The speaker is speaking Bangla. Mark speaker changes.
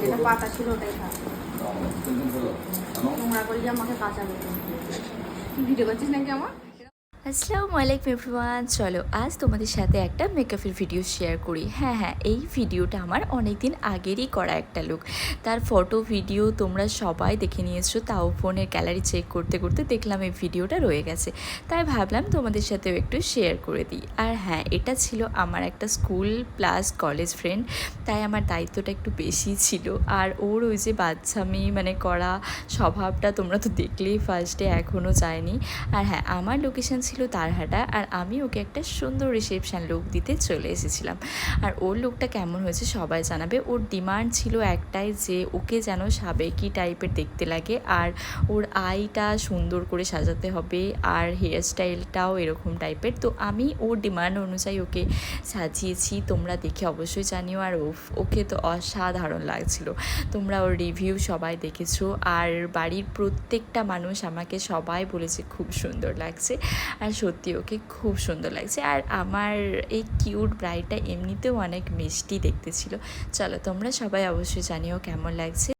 Speaker 1: যেটা পাতা ছিল ওটাই খা। নোংরা করলে আমাকে কাঁচা ভিডিও করছিস নাকি আমার?
Speaker 2: আসসালামু আলাইকুম এভরিওয়ান। চলো আজ তোমাদের সাথে একটা মেকআপের ভিডিও শেয়ার করি। হ্যাঁ, এই ভিডিওটা আমার অনেক দিন আগেরই করা একটা লুক। তার ফটো ভিডিও তোমরা সবাই দেখে নিয়েছো, তাও ফোনের গ্যালারি চেক করতে করতে দেখলাম এই ভিডিওটা রয়ে গেছে, তাই ভাবলাম তোমাদের সাথেও একটু শেয়ার করে দিই। আর হ্যাঁ, এটা ছিল আমার একটা স্কুল প্লাস কলেজ ফ্রেন্ড, তাই আমার দায়িত্বটা একটু বেশি ছিল। আর ওর ওই যে বাচ্চামি মানে করা স্বভাবটা তোমরা তো দেখলেই ফার্স্টে, এখনও যায়নি। আর হ্যাঁ, আমার লোকেশান ছিল তারহাটা, আর আমি ওকে একটা সুন্দর রিসেপশান লুক দিতে চলে এসেছিলাম। আর ওর লুকটা কেমন হয়েছে সবাই জানাবে। ওর ডিমান্ড ছিল একটাই, যে ওকে যেন সাবেকি টাইপের দেখতে লাগে, আর ওর আইটা সুন্দর করে সাজাতে হবে, আর হেয়ার স্টাইলটাও এরকম টাইপের। তো আমি ওর ডিমান্ড অনুযায়ী ওকে সাজিয়েছি, তোমরা দেখে অবশ্যই জানিও। আর ওকে তো অসাধারণ লাগছিল, তোমরা ওর রিভিউ সবাই দেখেছো। আর বাড়ির প্রত্যেকটা মানুষ আমাকে সবাই বলেছে খুব সুন্দর লাগছে, আর সত্যি ওকে খুব সুন্দর লাগছে। আর আমার এই কিউট ব্রাইডটা এমনিতেও অনেক মিষ্টি দেখতে ছিল। চলো তোমরা সবাই অবশ্যই জানিও কেমন লাগছে।